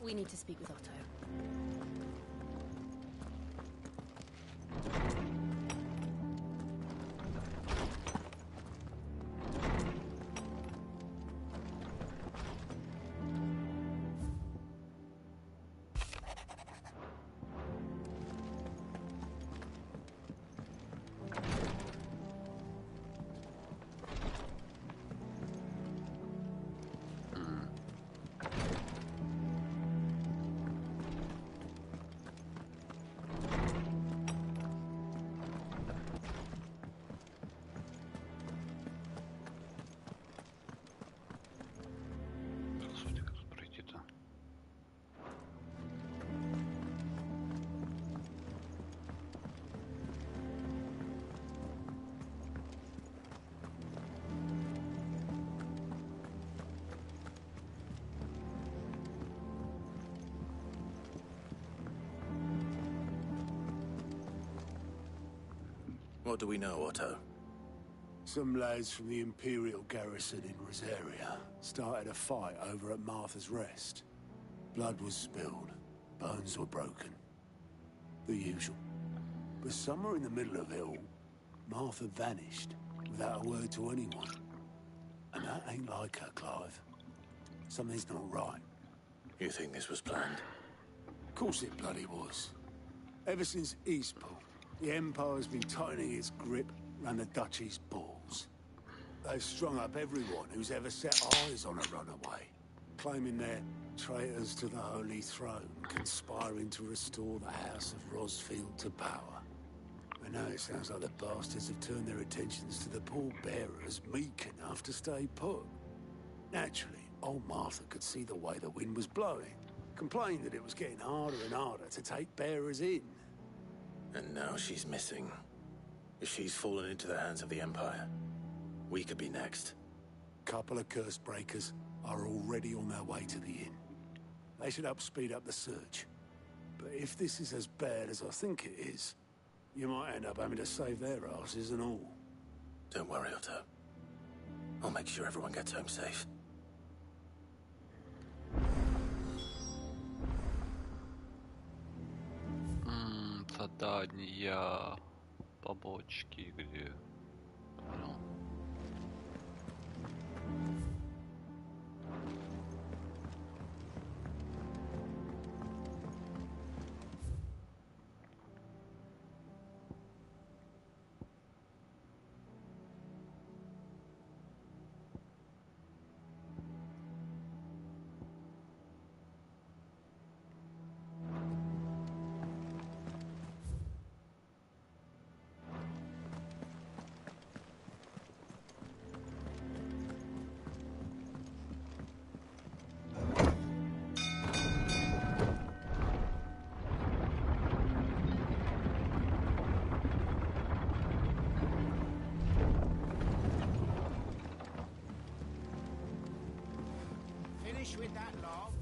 We need to speak with Otto. What do we know, Otto? Some lads from the Imperial garrison in Rosaria started a fight over at Martha's Rest. Blood was spilled, bones were broken. The usual. But somewhere in the middle of it all, Martha vanished without a word to anyone. And that ain't like her, Clive. Something's not right. You think this was planned? Of course it bloody was. Ever since Eastpool, the Empire's been tightening its grip round the Duchy's balls. They've strung up everyone who's ever set eyes on a runaway, claiming they're traitors to the Holy Throne, conspiring to restore the House of Rosfield to power. And now it sounds like the bastards have turned their attentions to the pallbearers meek enough to stay put. Naturally, old Martha could see the way the wind was blowing, complained that it was getting harder and harder to take bearers in. And now she's missing. If she's fallen into the hands of the Empire, we could be next. Couple of curse breakers are already on their way to the inn. They should help speed up the search. But if this is as bad as I think it is, you might end up having to save their asses and all. Don't worry, Otto. I'll make sure everyone gets home safe. Задания, побочки, где? Понял. With that log.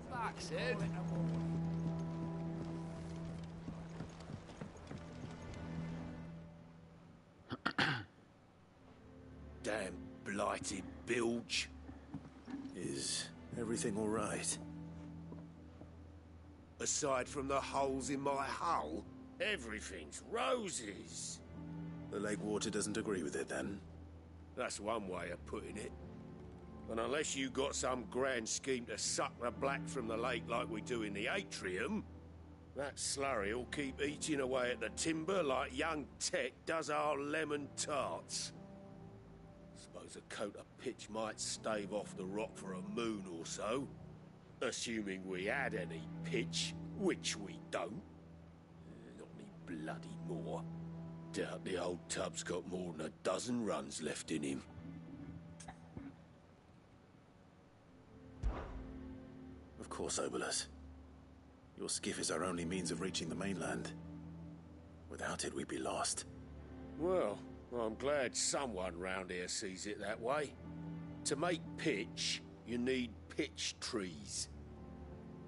Fuck's it. Damn blighted bilge. Is everything all right? Aside from the holes in my hull, everything's roses. The lake water doesn't agree with it, then? That's one way of putting it. And unless you got some grand scheme to suck the black from the lake like we do in the atrium, that slurry'll keep eating away at the timber like young Tech does our lemon tarts. Suppose a coat of pitch might stave off the rock for a moon or so. Assuming we had any pitch, which we don't. Not any bloody more. Doubt the old tub's got more than a dozen runs left in him. Of course, Obolus. Your skiff is our only means of reaching the mainland. Without it, we'd be lost. Well, I'm glad someone round here sees it that way. To make pitch, you need pitch trees.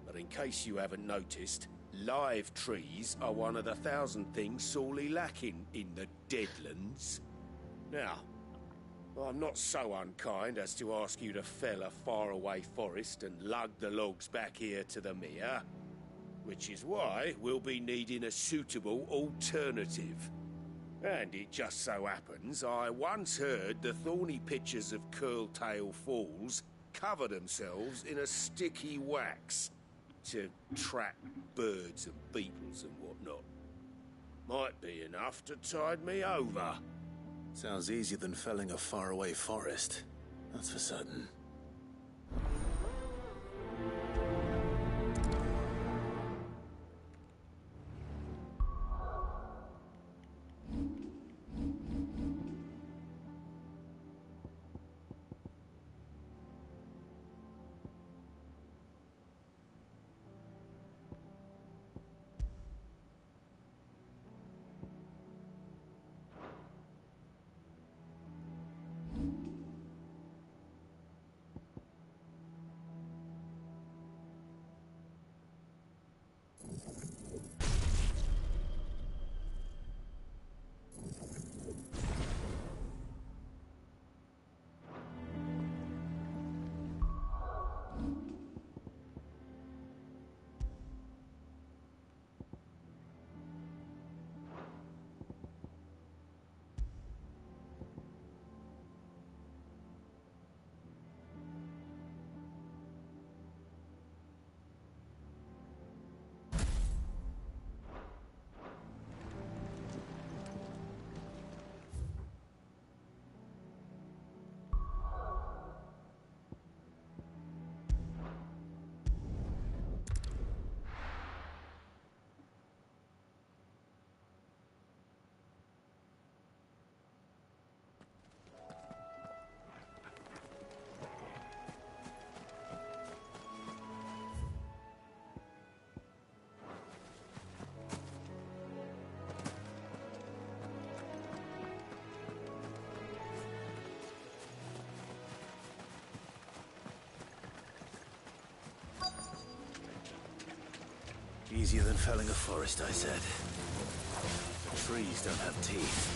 But in case you haven't noticed, live trees are one of the 1,000 things sorely lacking in the Deadlands. Now, I'm not so unkind as to ask you to fell a faraway forest and lug the logs back here to the mere, which is why we'll be needing a suitable alternative. And it just so happens I once heard the thorny pitchers of Curltail Falls cover themselves in a sticky wax to trap birds and beetles and whatnot. Might be enough to tide me over. Sounds easier than felling a faraway forest. That's for certain. Easier than felling a forest, I said. Trees don't have teeth.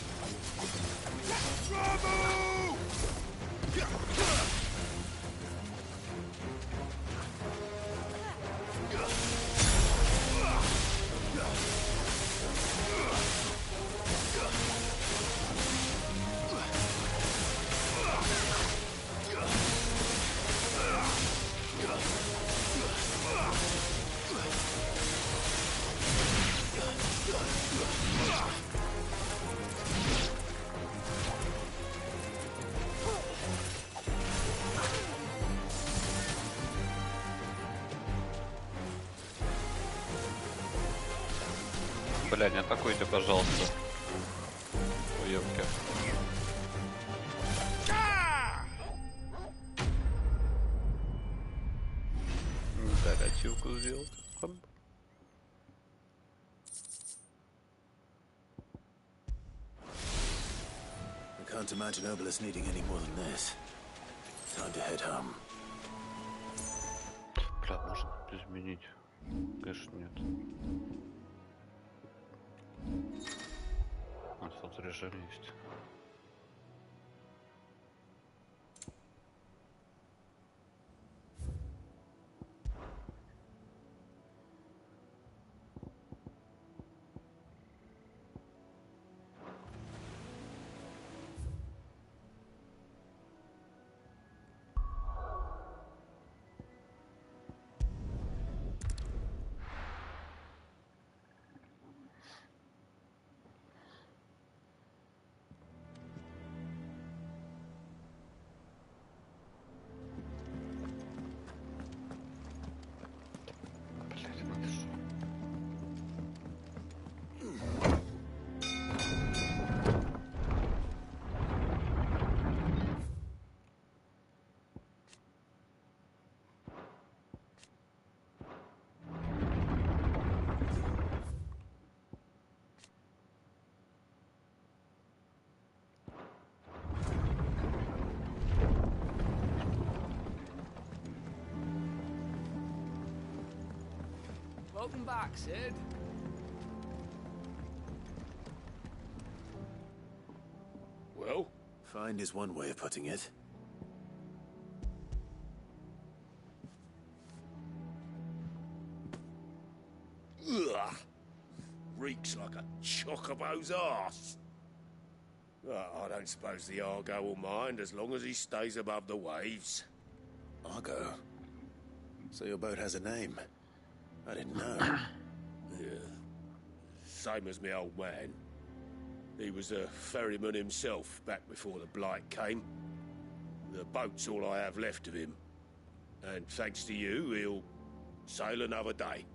Бля, не атакуйте, пожалуйста. Уёбки. Да, ачивку сделал. I can't imagine Obelisk needing any more than this. Time to head home. Бля, можно изменить? Конечно, нет. Заряжали есть. Welcome back, Sid. Well, Find is one way of putting it. ugh, reeks like a chocobo's arse. I don't suppose the Argo will mind as long as he stays above the waves. Argo. So your boat has a name. I didn't know. Yeah. Same as my old man. He was a ferryman himself back before the Blight came. The boat's all I have left of him. And thanks to you, he'll sail another day.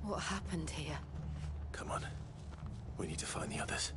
What happened here? Come on. We need to find the others.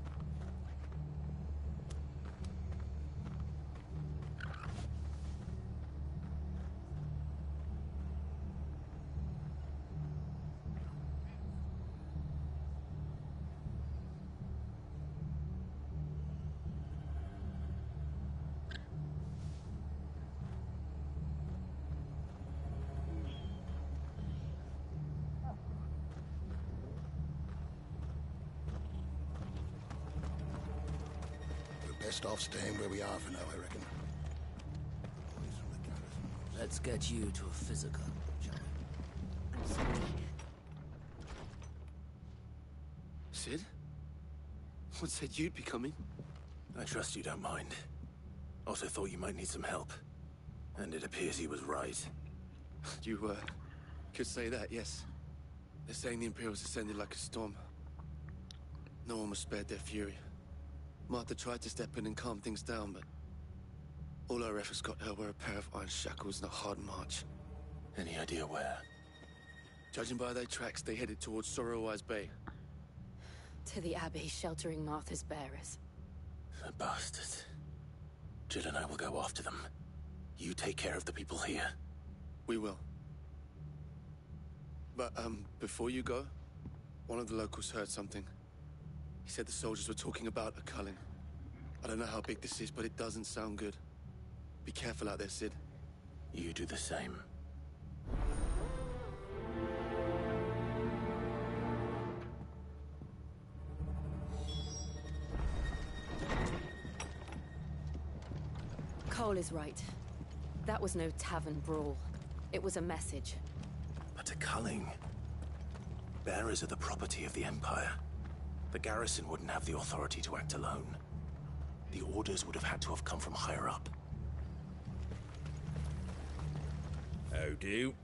Best off staying where we are for now, I reckon. Let's get you to a physical, shall we? I'm sorry. Sid? What said you'd be coming? I trust you don't mind. Also thought you might need some help. And it appears he was right. You, could say that, yes. They're saying the Imperials ascended like a storm. No one was spared their fury. Martha tried to step in and calm things down, but all our efforts got her were a pair of iron shackles and a hard march. Any idea where? Judging by their tracks, they headed towards Sorrowwise Bay. To the Abbey, sheltering Martha's bearers. The bastards. Jill and I will go after them. You take care of the people here. We will. But, before you go, one of the locals heard something. He said the soldiers were talking about a culling. I don't know how big this is, but it doesn't sound good. Be careful out there, Sid. You do the same. Cole is right. That was no tavern brawl. It was a message. But a culling. Bearers are the property of the Empire. The garrison wouldn't have the authority to act alone. The orders would have had to have come from higher up. How do?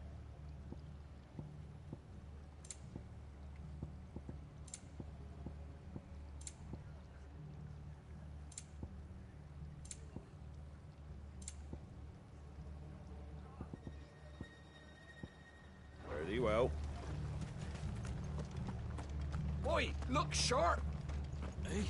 Very well. Boy, look sharp! Eh?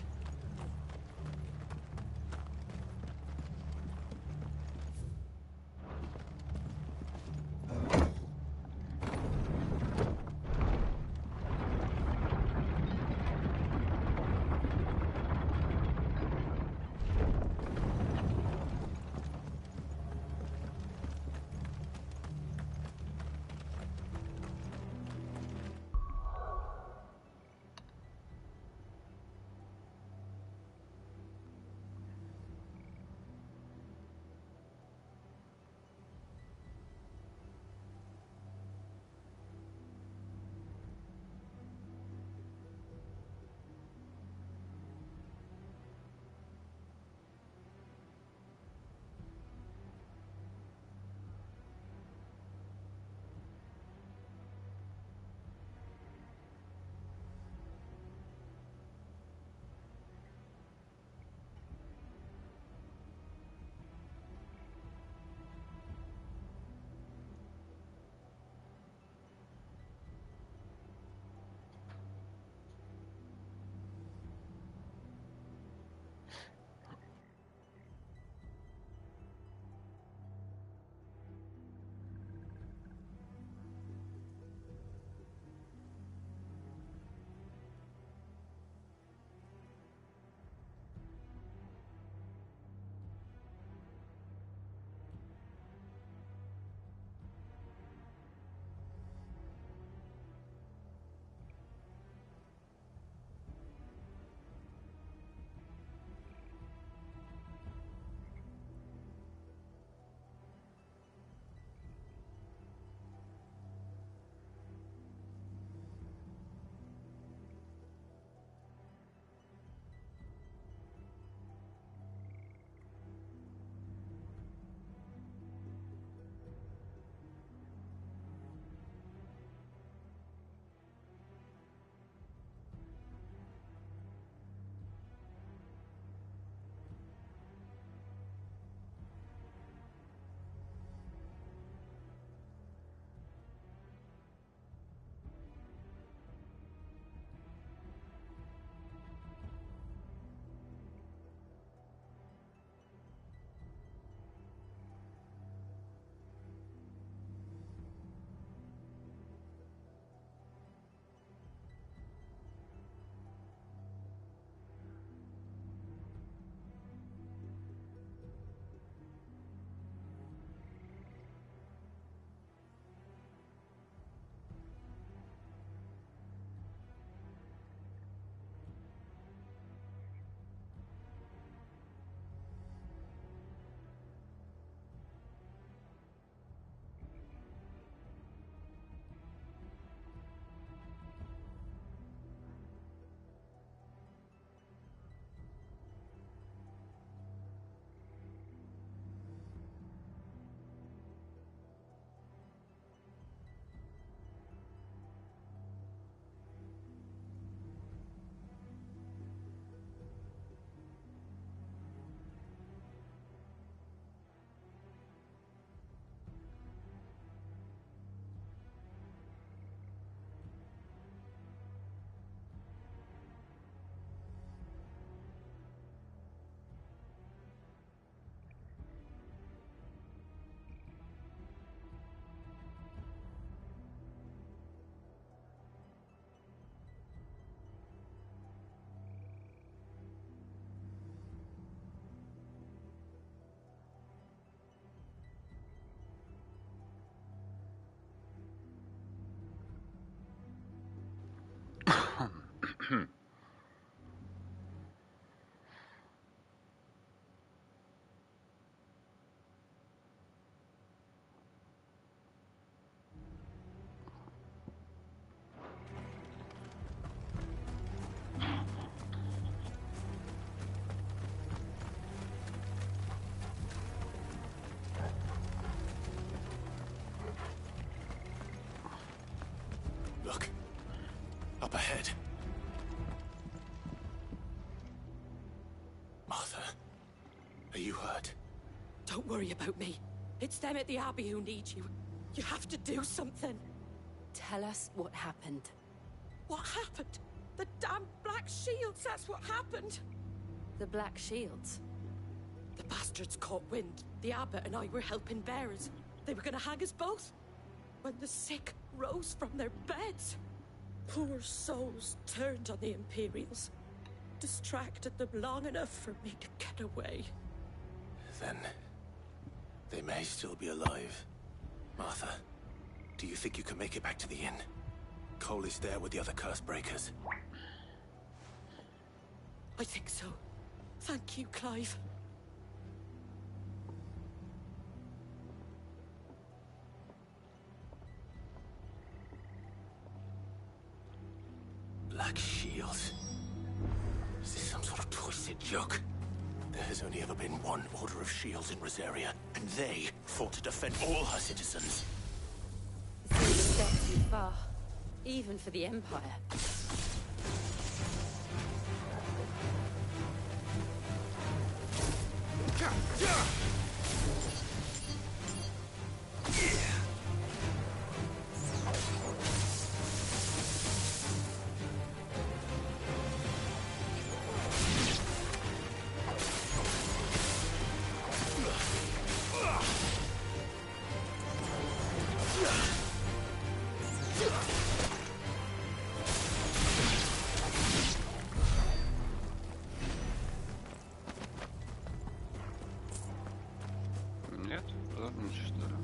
Don't worry about me. It's them at the Abbey who need you. You have to do something. Tell us what happened. What happened? The damn Black Shields, that's what happened. The Black Shields? The bastards caught wind. The abbot and I were helping bearers. They were gonna hang us both. When the sick rose from their beds, poor souls turned on the Imperials. Distracted them long enough for me to get away. Then they may still be alive. Martha, do you think you can make it back to the inn? Cole is there with the other curse breakers. I think so. Thank you, Clive. Black Shields? Is this some sort of twisted joke? There has only ever been one Order of Shields in Rosaria, and they fought to defend all her citizens. It's a step too far, even for the Empire. Нет? Задумчиво, что ли?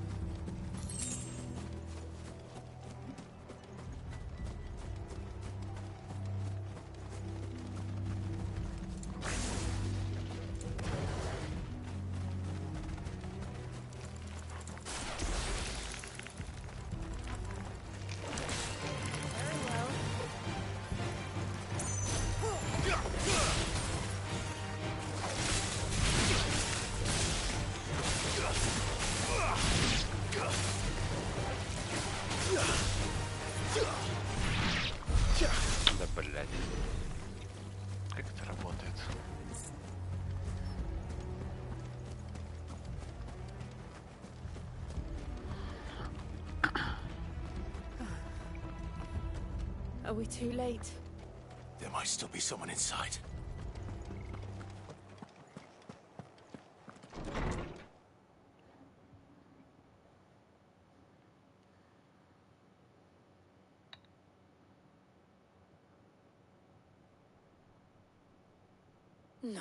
Да, блядь. Как это работает? Are we too late? There might still be someone inside. No.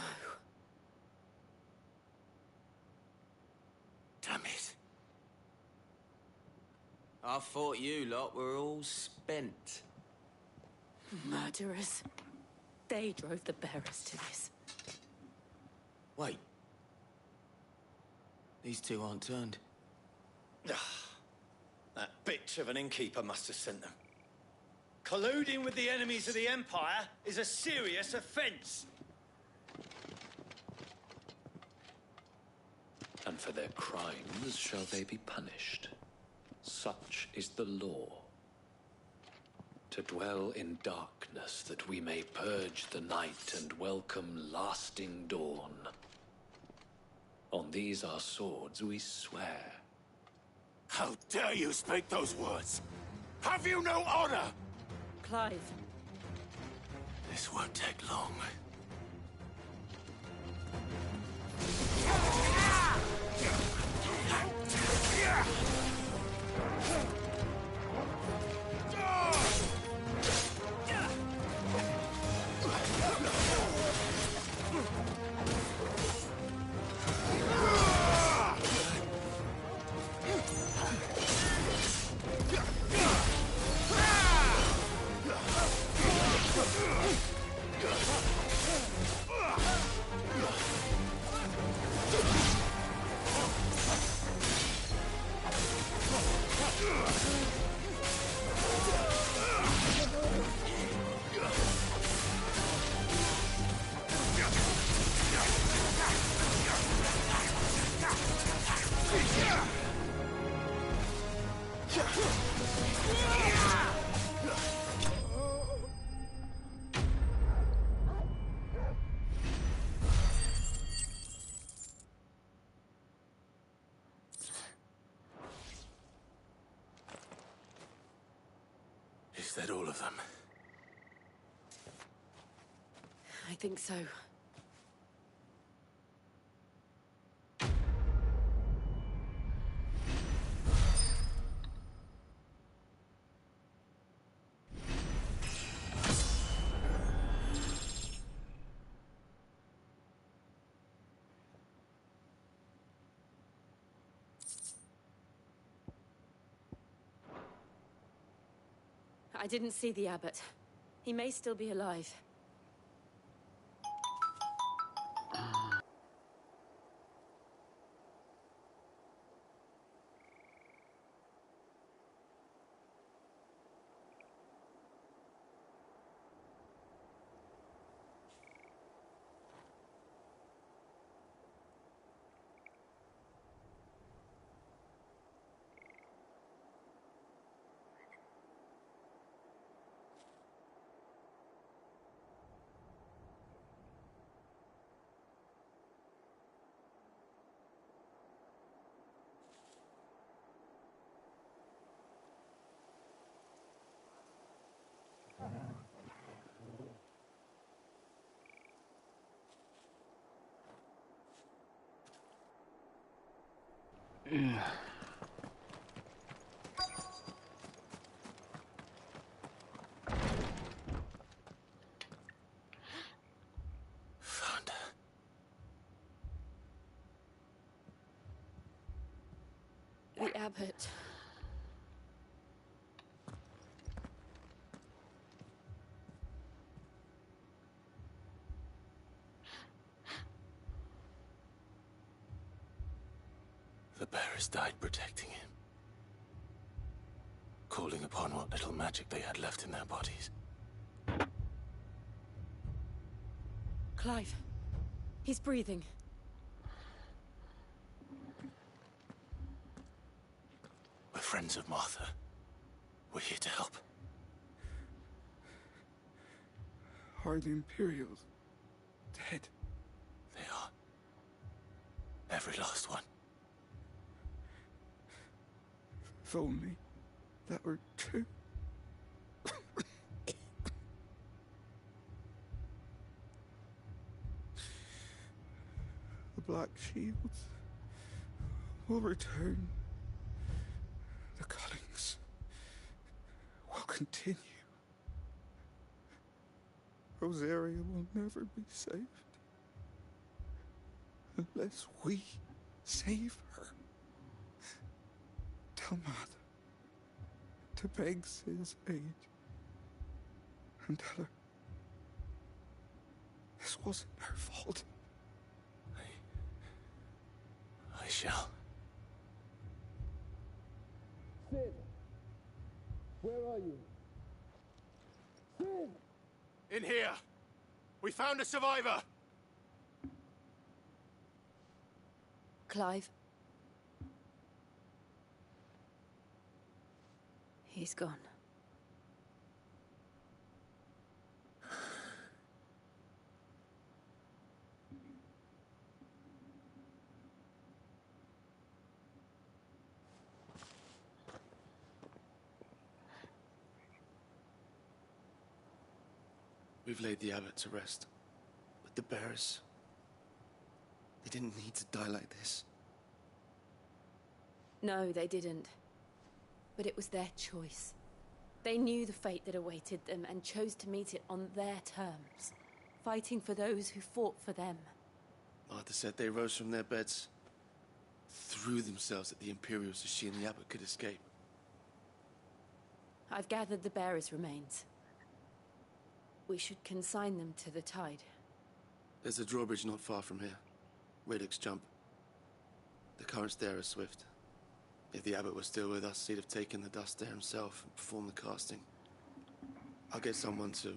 Damn it. I thought you lot were all spent. Murderers. They drove the bearers to this. Wait. These two aren't turned. That bitch of an innkeeper must have sent them. Colluding with the enemies of the Empire is a serious offense. And for their crimes shall they be punished. Such is the law. To dwell in darkness that we may purge the night and welcome lasting dawn. On these our swords we swear. How dare you speak those words? Have you no honor? Clive. This won't take long. of them? I think so. I didn't see the abbot. He may still be alive. Found her. The abbot. The bearers died protecting him. Calling upon what little magic they had left in their bodies. Clive. He's breathing. We're friends of Martha. We're here to help. Are the Imperials dead? They are. Every last one. If only that were true. The Black Shields will return. The cuttings will continue. Rosaria will never be saved unless we save her. Tell Mother to beg his aid and tell her this wasn't her fault. I shall. Sid! Where are you? Sid! In here! We found a survivor! Clive. He's gone. We've laid the abbot to rest. But the bearers... they didn't need to die like this. No, they didn't. But it was their choice. They knew the fate that awaited them and chose to meet it on their terms, fighting for those who fought for them. Martha said they rose from their beds, threw themselves at the Imperials so she and the abbot could escape. I've gathered the bearers' remains. We should consign them to the tide. There's a drawbridge not far from here. Radix jump. The currents there are swift. If the abbot was still with us, he'd have taken the dust there himself and performed the casting. I'll get someone to...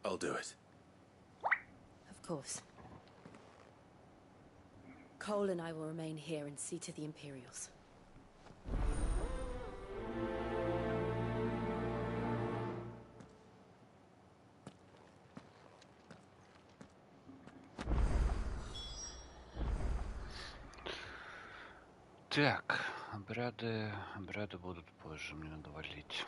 I'll do it. Of course. Cole and I will remain here and see to the Imperials. Так, обряды будут позже, мне надо валить.